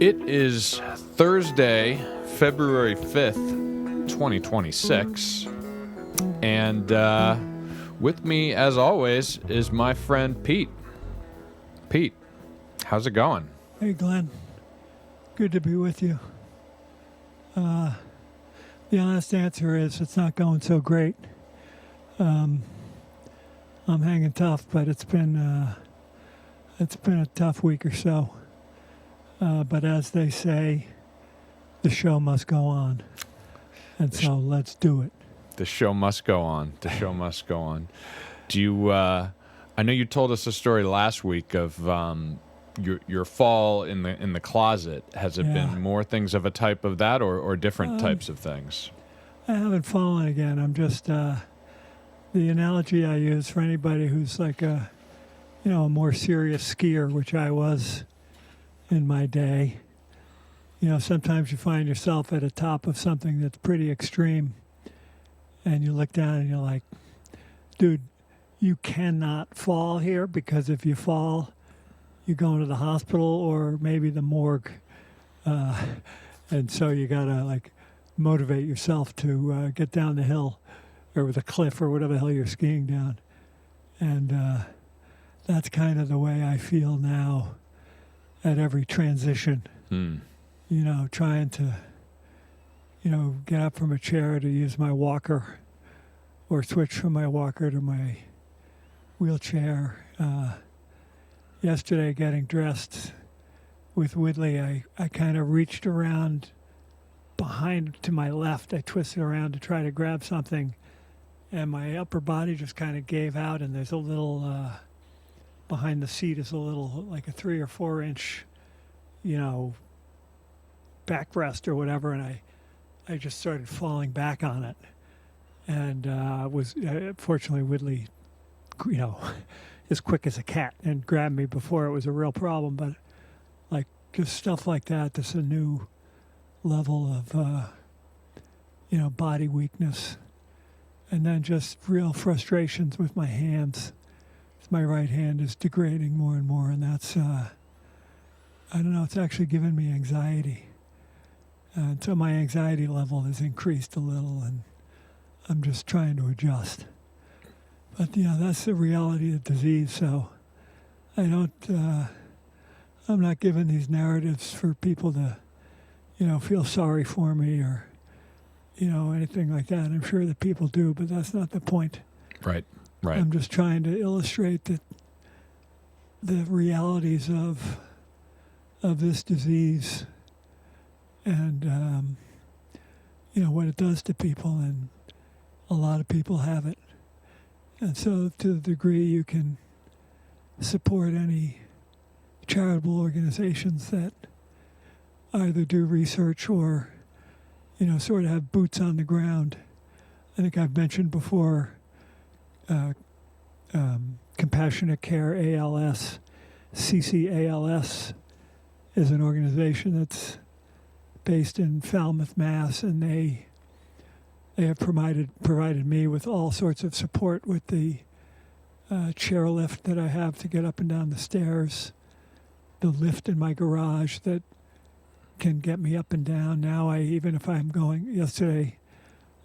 It is Thursday, February 5th, 2026, and with me, as always, is my friend Pete. Pete, how's it going? Hey, Glenn. Good to be with you. The honest answer is it's not going so great. I'm hanging tough, but it's been a tough week or so. But as they say, the show must go on, and so let's do it. The show must go on. The show must go on. Do you? I know you told us a story last week of your fall in the closet. Has it been more things of a type of that, or different types of things? I haven't fallen again. I'm just the analogy I use for anybody who's like a more serious skier, which I was in my day. Sometimes you find yourself at the top of something that's pretty extreme, and you look down and you're like, dude, you cannot fall here, because if you fall, you go into the hospital or maybe the morgue. And so you got to motivate yourself to get down the hill or the cliff or whatever the hell you're skiing down. And that's kind of the way I feel now at every transition. Trying to, get up from a chair to use my walker or switch from my walker to my wheelchair. Yesterday, getting dressed with Whitley, I kind of reached around behind to my left. I twisted around to try to grab something, and my upper body just kind of gave out, and there's a little, behind the seat is a little, like a 3 or 4 inch, backrest or whatever, and I just started falling back on it. And was fortunately Whitley, as quick as a cat, and grabbed me before it was a real problem. But just stuff like that, just a new level of body weakness, and then just real frustrations with my hands. My right hand is degrading more and more, and that's I don't know. It's actually given me anxiety, and so my anxiety level has increased a little, and I'm just trying to adjust. But that's the reality of the disease. So I'm not giving these narratives for people to, feel sorry for me or, anything like that. I'm sure that people do, but that's not the point. Right. I'm just trying to illustrate that the realities of this disease and, what it does to people, and a lot of people have it. And so to the degree you can support any charitable organizations that either do research or, sort of have boots on the ground. I think I've mentioned before Compassionate Care ALS, CCALS, is an organization that's based in Falmouth, Mass, and they have provided me with all sorts of support with the chairlift that I have to get up and down the stairs, the lift in my garage that can get me up and down. Now even if I'm going, yesterday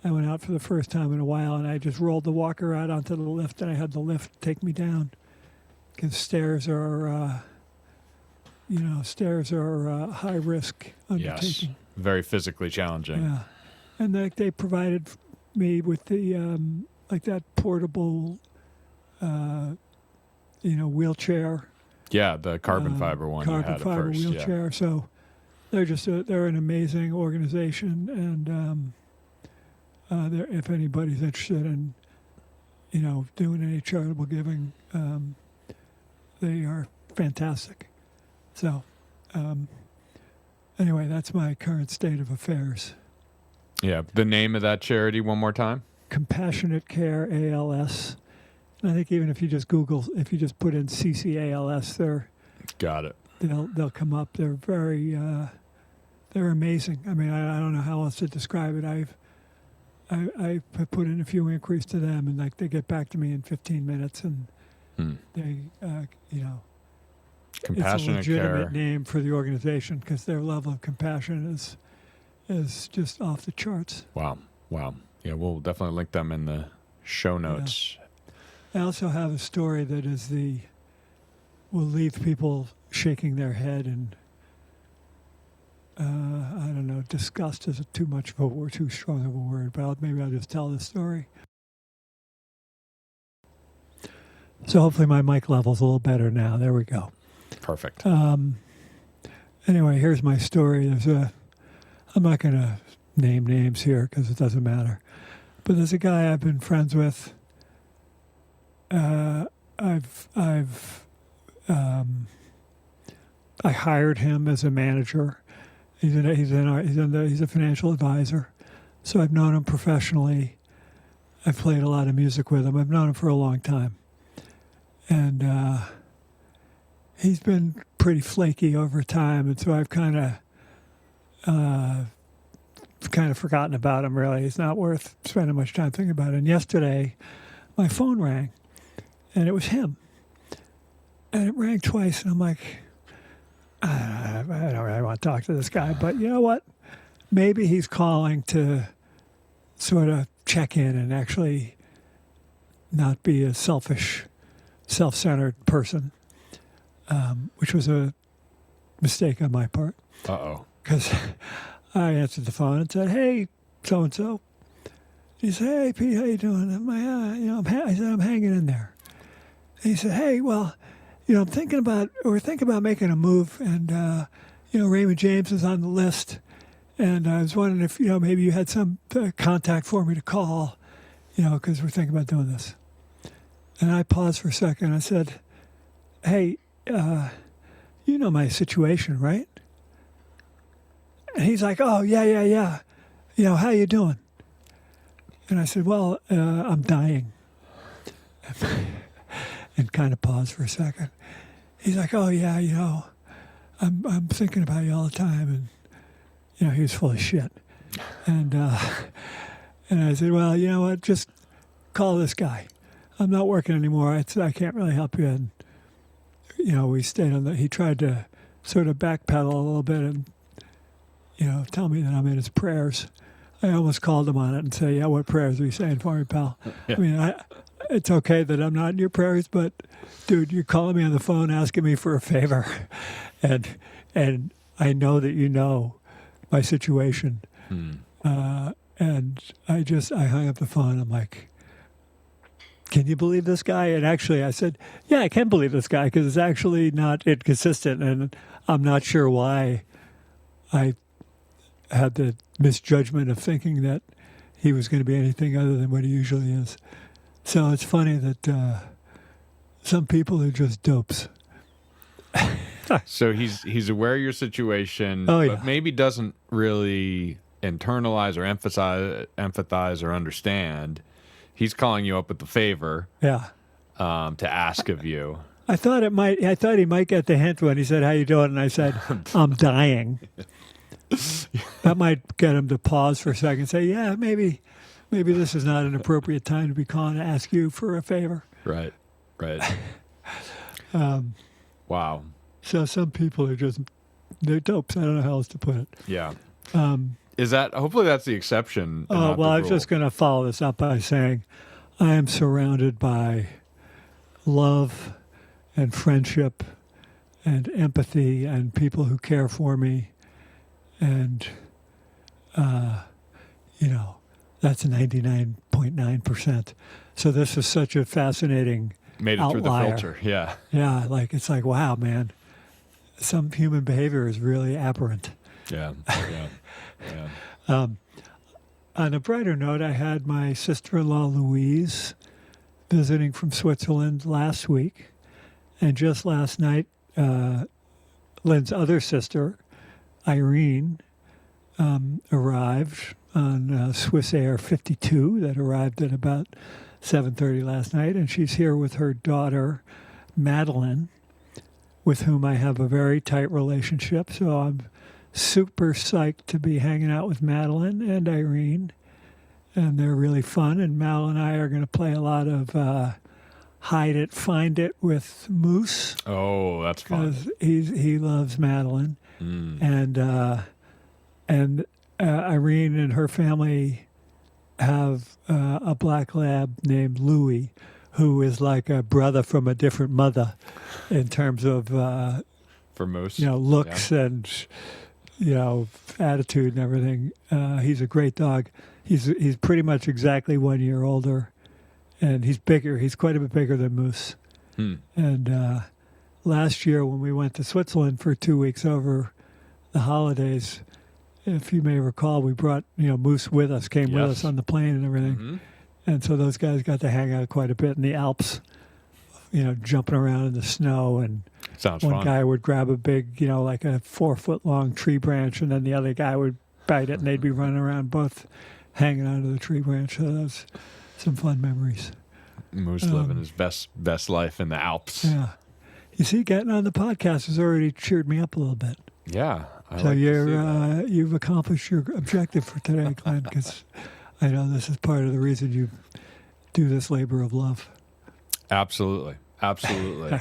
I went out for the first time in a while, and I just rolled the walker out onto the lift, and I had the lift take me down, because stairs are high risk undertaking. Yes, very physically challenging. Yeah, and they provided me with the that portable, wheelchair. Yeah, the carbon fiber one. Carbon fiber first, wheelchair. Yeah. So they're an amazing organization, and if anybody's interested in doing any charitable giving, they are fantastic. So anyway, that's my current state of affairs. Yeah, the name of that charity one more time? Compassionate Care ALS. And I think even if you just put in CCALS, Got it. They'll come up. They're very they're amazing. I mean, I don't know how else to describe it. I put in a few inquiries to them, and they get back to me in 15 minutes, and they Compassionate it's a legitimate care. name for the organization because their level of compassion is just off the charts. Wow. Yeah, we'll definitely link them in the show notes. I also have a story that will leave people shaking their head and I don't know, disgust is too much of a word, too strong of a word, but maybe I'll just tell the story. So hopefully my mic level's a little better now. There we go. Perfect. Anyway, here's my story. I'm not going to name names here because it doesn't matter. But there's a guy I've been friends with. I hired him as a manager. He's a financial advisor. So I've known him professionally. I've played a lot of music with him. I've known him for a long time. And he's been pretty flaky over time, and so I've kind of forgotten about him, really. It's not worth spending much time thinking about it. And yesterday, my phone rang, and it was him. And it rang twice, and I'm like, I don't really want to talk to this guy, but you know what? Maybe he's calling to sort of check in and actually not be a selfish, self-centered person, which was a mistake on my part. Uh-oh. Because I answered the phone and said, "Hey, so-and-so." He said, "Hey, Pete, how you doing?" I said, "I'm hanging in there." And he said, "Hey, well, we're thinking about making a move, and Raymond James is on the list, and I was wondering if maybe you had some contact for me to call, because we're thinking about doing this." And I paused for a second. I said, "Hey, you know my situation, right?" And he's like, "Oh, yeah. How you doing?" And I said, "Well, I'm dying." And kind of paused for a second. He's like, "Oh, yeah, I'm thinking about you all the time." And, he was full of shit. And I said, "Well, you know what, just call this guy. I'm not working anymore. I can't really help you." And, we stayed on he tried to sort of backpedal a little bit and, tell me that I'm in his prayers. I almost called him on it and say, "Yeah, what prayers are you saying for me, pal?" Yeah. I mean, it's okay that I'm not in your prayers, but dude, you're calling me on the phone asking me for a favor. And I know that you know my situation. And I hung up the phone. I'm like, "Can you believe this guy?" And actually I said, "Yeah, I can believe this guy because it's actually not inconsistent. And I'm not sure why I had the misjudgment of thinking that he was going to be anything other than what he usually is." So it's funny that some people are just dopes. So he's aware of your situation, Oh, yeah. but maybe doesn't really internalize or empathize or understand. He's calling you up with the favor, Yeah. to ask of you. I thought he might get the hint when he said, "How you doing?" And I said, "I'm dying." That might get him to pause for a second and say, "Yeah, maybe this is not an appropriate time to be calling to ask you for a favor." Right. Wow. So some people are they're dopes. I don't know how else to put it. Yeah. Hopefully that's the exception. and Oh, not well, the I was rule. just going to follow this up by saying I am surrounded by love and friendship and empathy and people who care for me. And, that's 99.9%. So this is such a fascinating Made it outlier. through the filter. Yeah. Yeah, it's like, wow, man, some human behavior is really aberrant. Yeah. On a brighter note, I had my sister-in-law Louise visiting from Switzerland last week. And just last night, Lynn's other sister, Irene, arrived on Swiss Air 52 that arrived at about 7:30 last night. And she's here with her daughter, Madeline, with whom I have a very tight relationship. So I'm super psyched to be hanging out with Madeline and Irene. And they're really fun. And Mal and I are going to play a lot of hide it, find it with Moose Oh, that's fun. because he loves Madeline, and Irene and her family have a black lab named Louie, who is like a brother from a different mother in terms of For Moose. looks and attitude and everything. He's a great dog. He's pretty much exactly 1 year older, and he's bigger. He's quite a bit bigger than Moose. And last year when we went to Switzerland for 2 weeks over the holidays, if you may recall, we brought Moose with us, came with Yes. us on the plane and everything. And so those guys got to hang out quite a bit in the Alps, jumping around in the snow. And Sounds one fun. guy would grab a big, like a 4-foot long tree branch, and then the other guy would bite it, and they'd be running around both hanging onto the tree branch. So that was some fun memories. Moose living his best life in the Alps. Yeah. You see, getting on the podcast has already cheered me up a little bit. Yeah. I So like to see that. you've accomplished your objective for today, Glenn, because I know this is part of the reason you do this labor of love. Absolutely. Absolutely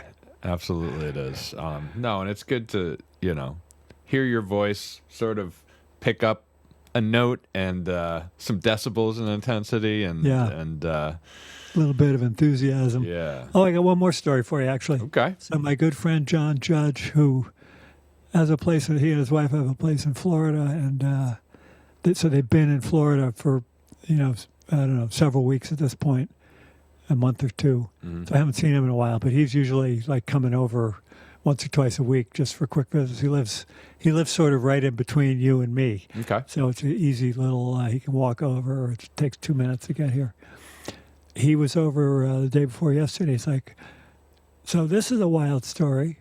it is. No, and it's good to, hear your voice sort of pick up a note and some decibels and intensity and A little bit of enthusiasm. yeah. Oh, I got one more story for you, actually. Okay. So my good friend John Judge, who has a place, he and his wife have a place in Florida, and so they've been in Florida for, I don't know, several weeks at this point, a month or two. So I haven't seen him in a while, but he's usually like coming over once or twice a week just for quick visits. He lives sort of right in between you and me. Okay. So it's an easy little, he can walk over, or it takes 2 minutes to get here. He was over the day before yesterday. He's like, so this is a wild story.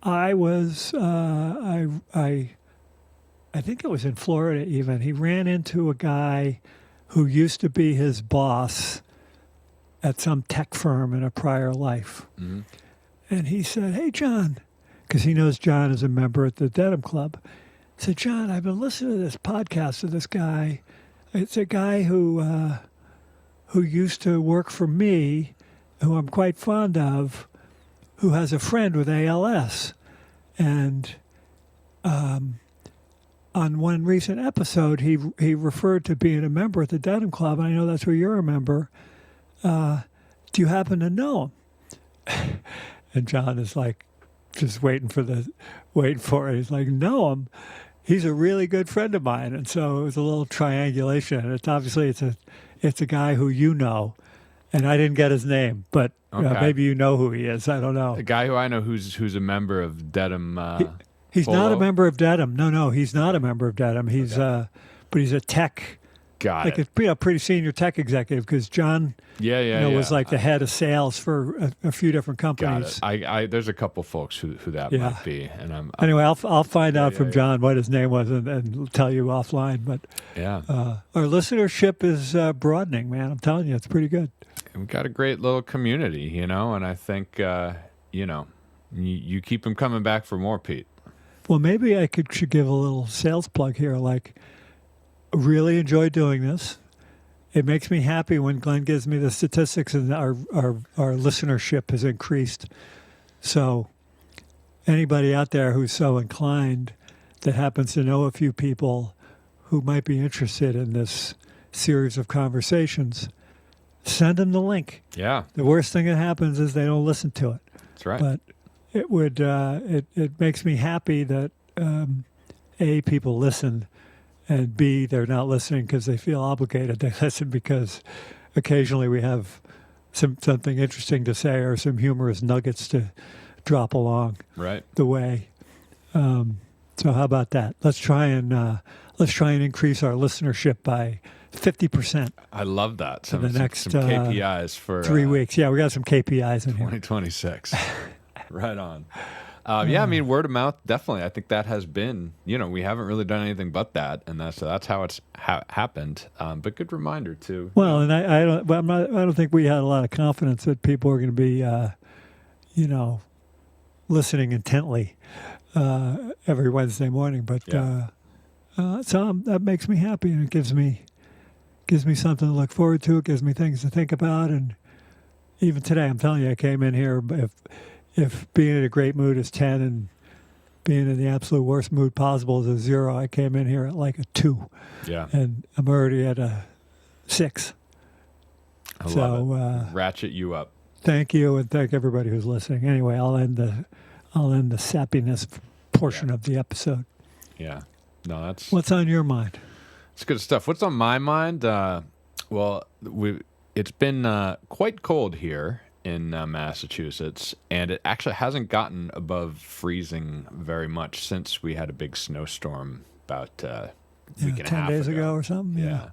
I was, I think it was in Florida even. He ran into a guy who used to be his boss at some tech firm in a prior life. And he said, hey, John, because he knows John is a member at the Dedham Club. He said, John, I've been listening to this podcast of this guy. It's a guy who used to work for me, who I'm quite fond of, who has a friend with ALS. And on one recent episode, he referred to being a member at the Dedham Club. And I know that's where you're a member. Do you happen to know him? And John is like, just waiting for it. He's like, know him. He's a really good friend of mine. And so it was a little triangulation. And it's obviously it's a guy who you know, and I didn't get his name, but Okay. maybe you know who he is. I don't know. A guy who I know who's a member of Dedham. He's not a Polo? member of Dedham. No, he's not a member of Dedham. He's but he's a tech, Got like it. a pretty senior tech executive, because John, Yeah. was like the head of sales for a few different Got companies. it. I there's a couple folks who that Yeah. might be, and I'm Anyway, I'll find out from yeah. John what his name was and tell you offline. But yeah. our listenership is broadening, man. I'm telling you, it's pretty good. We've got a great little community, and I think you keep them coming back for more, Pete. Well, maybe I should give a little sales plug here. Like, really enjoy doing this. It makes me happy when Glenn gives me the statistics, and our listenership has increased. So anybody out there who's so inclined that happens to know a few people who might be interested in this series of conversations, send them the link. Yeah, The worst thing that happens is they don't listen to it. that's right. But it would it makes me happy that A, people listen, and B, they're not listening because they feel obligated. They listen because occasionally we have something interesting to say or some humorous nuggets to drop along Right. the way. So how about that? Let's try and increase our listenership by 50% I love that. Some, the some- next, some KPIs for 3 weeks. Yeah, we got some KPIs in here. 2026. Right on. Yeah, I mean, word of mouth, definitely. I think that has been, we haven't really done anything but that, and that's how it's happened. But good reminder too. Well, and I don't think we had a lot of confidence that people were going to be, listening intently every Wednesday morning. But Yeah. that makes me happy, and it gives me something to look forward to. It gives me things to think about, and even today, I'm telling you, I came in here. If being in a great mood is 10 and being in the absolute worst mood possible is a 0, I came in here at like a 2. Yeah. And I'm already at a 6. I love it. Ratchet you up. Thank you, and thank everybody who's listening. Anyway, I'll end the sappiness portion of the episode. Yeah. No, that's... What's on your mind? It's good stuff. What's on my mind? It's been quite cold here in Massachusetts, and it actually hasn't gotten above freezing very much since we had a big snowstorm about a week and a 10 half days ago or something. Yeah.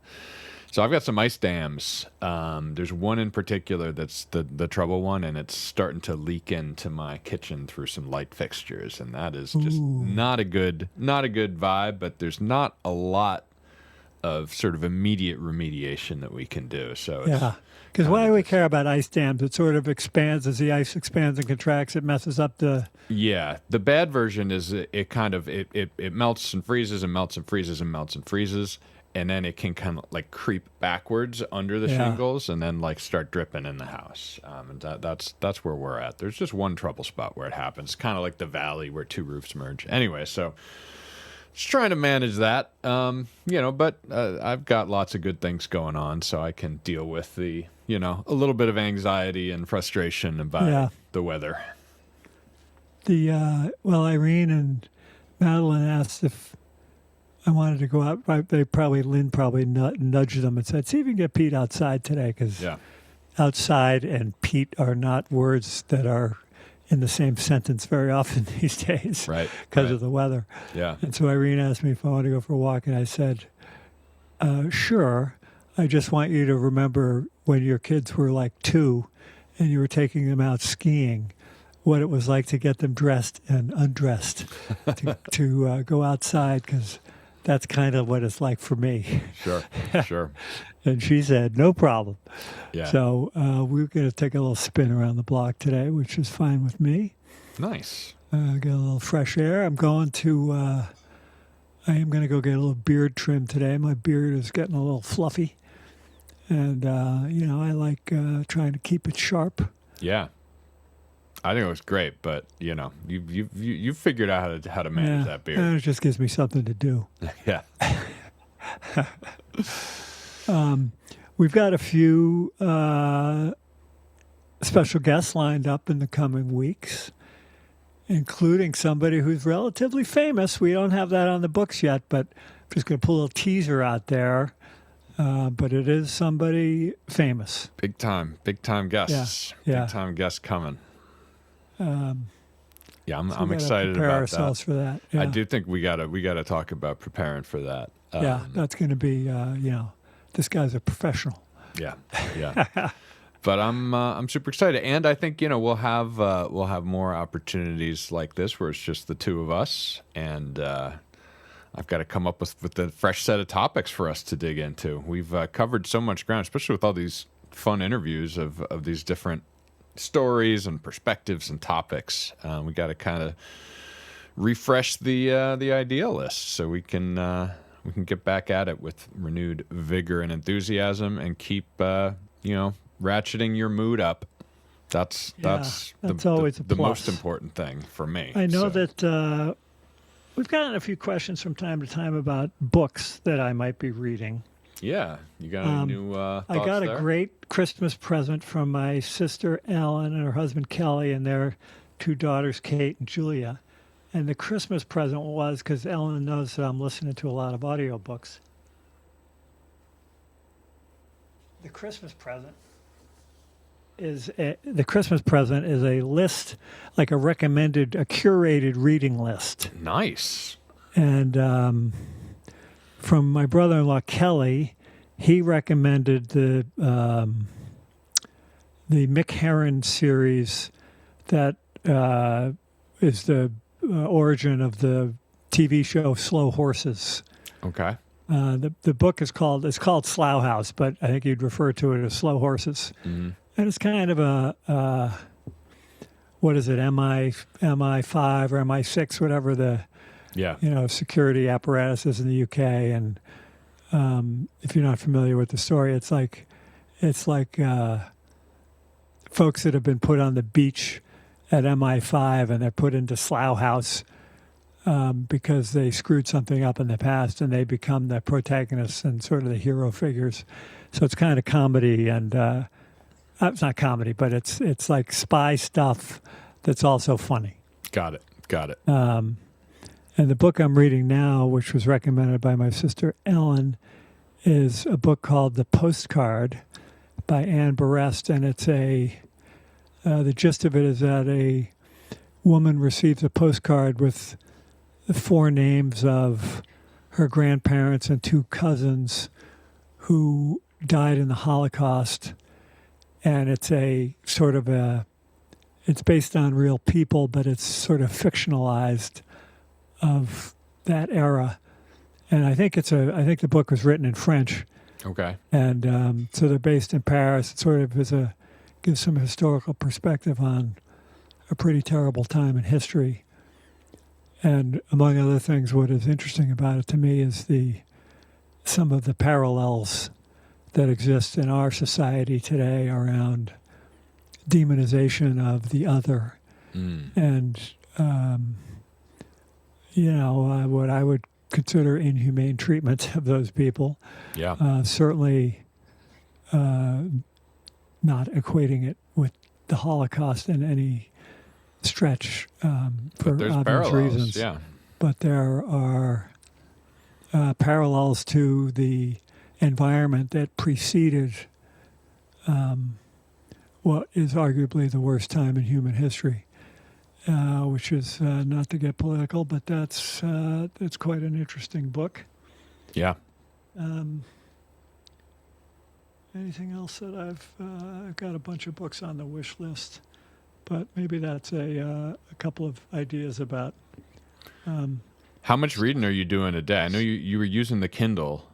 So I've got some ice dams. There's one in particular that's the trouble one, and it's starting to leak into my kitchen through some light fixtures, and that is just not a good vibe. But there's not a lot of sort of immediate remediation that we can do. So because why do we care about ice dams? It sort of expands as the ice expands and contracts. It messes up the... Yeah, the bad version is it kind of it melts and freezes and melts and freezes and melts and freezes, and then it can kind of like creep backwards under the shingles and then like start dripping in the house. And that's where we're at. There's just one trouble spot where it happens, kind of like the valley where two roofs merge. Anyway, so just trying to manage that, but I've got lots of good things going on, so I can deal with the, a little bit of anxiety and frustration about the weather. Irene and Madeline asked if I wanted to go out. Lynn probably nudged them and said, see if you can get Pete outside today, because outside and Pete are not words that are in the same sentence very often these days, right? Because of the weather. Yeah. And so Irene asked me if I wanted to go for a walk, and I said, sure. I just want you to remember when your kids were like 2 and you were taking them out skiing, what it was like to get them dressed and undressed to go outside, because that's kind of what it's like for me. Sure. And she said, no problem. Yeah. So we're going to take a little spin around the block today, which is fine with me. Nice. Get a little fresh air. I am going to go get a little beard trim today. My beard is getting a little fluffy. And, I like trying to keep it sharp. Yeah. I think it was great, but you figured out how to manage that beard. And it just gives me something to do. Yeah. We've got a few special guests lined up in the coming weeks, including somebody who's relatively famous. We don't have that on the books yet, but I'm just going to put a little teaser out there. But it is somebody famous. Big time guests. Yeah. Big time guests coming. I'm so excited prepare about ourselves that. for that. Yeah. I do think we gotta talk about preparing for that. That's going to be this guy's a professional. Yeah. But I'm super excited, and I think we'll have more opportunities like this where it's just the two of us, and I've got to come up with a fresh set of topics for us to dig into. We've covered so much ground, especially with all these fun interviews of these different stories and perspectives and topics. We got to kind of refresh the idea list so we can get back at it with renewed vigor and enthusiasm and keep ratcheting your mood up. That's always a the plus. most important thing for me. I know that we've gotten a few questions from time to time about books that I might be reading. Yeah, you got any new thoughts I got there? a great Christmas present from my sister Ellen and her husband Kelly and their 2 daughters Kate and Julia. And the Christmas present was, because Ellen knows that I'm listening to a lot of audiobooks. The Christmas present is a list, like a curated reading list. Nice. And from my brother-in-law Kelly, he recommended the Mick Herron series that is the origin of the TV show Slow Horses. Okay. The book is called Slough House, but I think you'd refer to it as Slow Horses. Mm-hmm. And it's kind of a what is it, MI5 or MI6, whatever the security apparatus is in the UK. And if you're not familiar with the story, it's like folks that have been put on the beach at MI5 and they're put into Slough House because they screwed something up in the past, and they become the protagonists and sort of the hero figures. So it's kind of comedy, and it's not comedy, but it's like spy stuff that's also funny. Got it. And the book I'm reading now, which was recommended by my sister Ellen, is a book called The Postcard by Anne Berest, and it's the gist of it is that a woman receives a postcard with the 4 names of her grandparents and 2 cousins who died in the Holocaust, and it's it's based on real people, but it's sort of fictionalized of that era. And I think the book was written in French. Okay. And so they're based in Paris. It sort of gives some historical perspective on a pretty terrible time in history. And among other things, what is interesting about it to me is some of the parallels that exist in our society today around demonization of the other. And, what I would consider inhumane treatment of those people. Yeah. Certainly not equating it with the Holocaust in any stretch for there's obvious parallels, reasons. yeah. But there are parallels to the environment that preceded what is arguably the worst time in human history, which is not to get political, but that's quite an interesting book. Yeah. Anything else that I've got a bunch of books on the wish list, but maybe that's a couple of ideas about. How much reading are you doing a day? I know you were using the Kindle.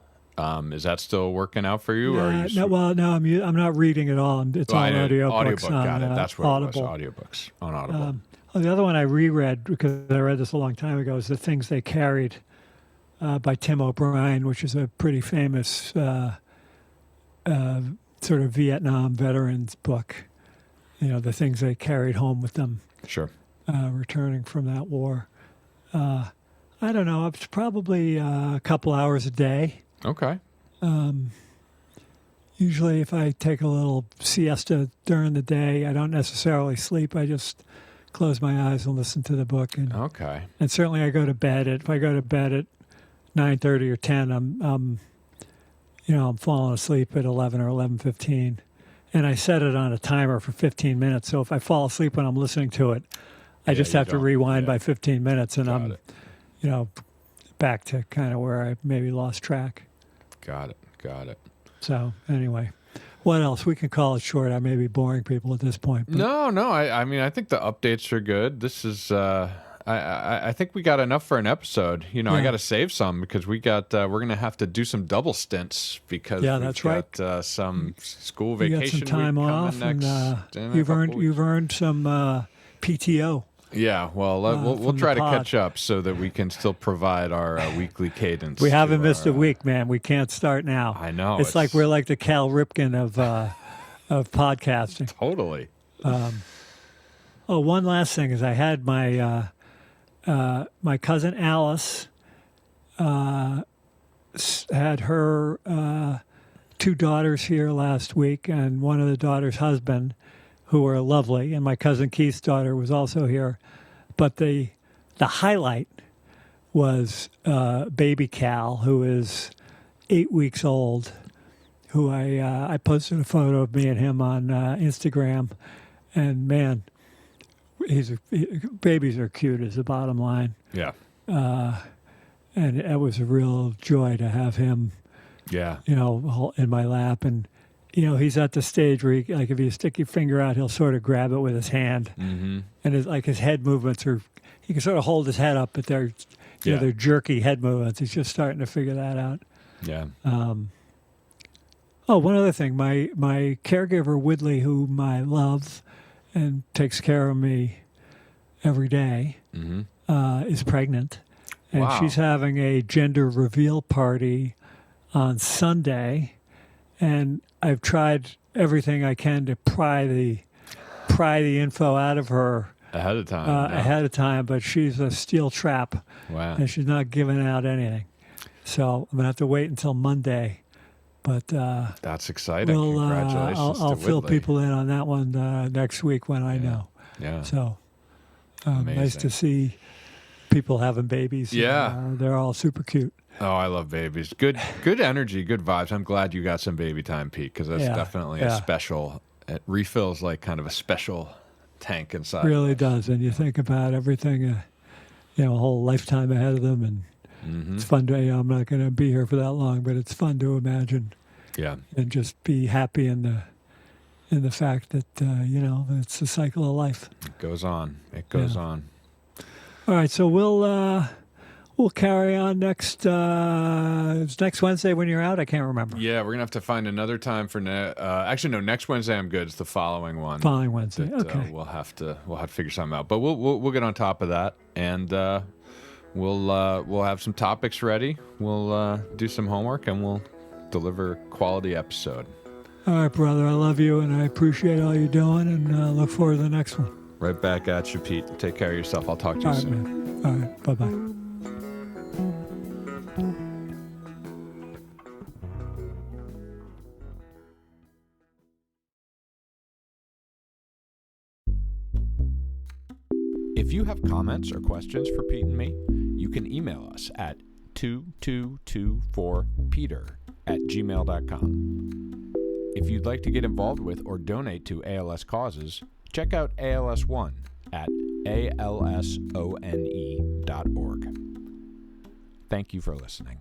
Is that still working out for you? Or are you I'm not reading at all. It's all audiobooks audiobook. on Got it. That's what Audible. It was. Audiobooks on Audible. The other one I reread, because I read this a long time ago, is The Things They Carried by Tim O'Brien, which is a pretty famous sort of Vietnam veterans book. The things they carried home with them. Sure. Returning from that war. I don't know. It's probably a couple hours a day. Okay. Usually if I take a little siesta during the day, I don't necessarily sleep. I just close my eyes and listen to the book. Okay. And certainly I go to bed. If I go to bed at 9:30 or 10, I'm falling asleep at 11 or 11:15. And I set it on a timer for 15 minutes. So if I fall asleep when I'm listening to it, I just have to rewind by 15 minutes, and I'm back to kind of where I maybe lost track. Got it. So anyway, what else? We can call it short. I may be boring people at this point. But. No. I mean, I think the updates are good. This is. I think we got enough for an episode. I got to save some because we're gonna have to do some double stints because that's we've got some school vacation. You got some time off, and you've earned some PTO. Yeah, well, we'll try to catch up so that we can still provide our weekly cadence. We haven't missed a week, man. We can't start now. I know. It's like we're like the Cal Ripken of podcasting. Totally. One last thing is I had my my cousin Alice had her 2 daughters here last week, and one of the daughters' husband, who were lovely, and my cousin Keith's daughter was also here. But the highlight was baby Cal, who is 8 weeks old, who I posted a photo of me and him on Instagram, and man, babies are cute is the bottom line. Yeah. And it was a real joy to have him, in my lap. And, he's at the stage where, if you stick your finger out, he'll sort of grab it with his hand. Mm-hmm. And his head movements he can sort of hold his head up, but they're jerky head movements. He's just starting to figure that out. Yeah. One other thing. My caregiver, Woodley, whom I love and takes care of me every day, is pregnant. And she's having a gender reveal party on Sunday. And I've tried everything I can to pry the pry the info out of her Ahead of time. No. ahead of time, but she's a steel trap, Wow. and she's not giving out anything. So I'm gonna have to wait until Monday. But That's exciting. we'll, Congratulations I'll to fill Whitley. people in on that one next week when I know. Yeah. So nice Amazing. to see people having babies. Yeah. They're all super cute. Oh, I love babies. Good energy, good vibes. I'm glad you got some baby time, Pete, because that's Yeah, definitely a yeah. special. It refills like kind of a special tank inside. Really does. And you think about everything, a whole lifetime ahead of them. And Mm-hmm. it's fun to, I'm not going to be here for that long, but it's fun to imagine Yeah. and just be happy in the fact that, it's the cycle of life. It goes on. It goes Yeah. on. All right. So we'll carry on next Wednesday when you're out. I can't remember. Yeah, we're gonna have to find another time for actually no, next Wednesday I'm good. It's the following one. Following Wednesday. that, Okay. we'll have to figure something out. But we'll get on top of that, and we'll have some topics ready. We'll do some homework, and we'll deliver a quality episode. All right, brother. I love you, and I appreciate all you're doing, and look forward to the next one. Right back at you, Pete. Take care of yourself. I'll talk to you All right, soon. man. All right. Bye-bye. If you have comments or questions for Pete and me, you can email us at 2224peter@gmail.com. If you'd like to get involved with or donate to ALS causes, check out ALS One at alsone.org. Thank you for listening.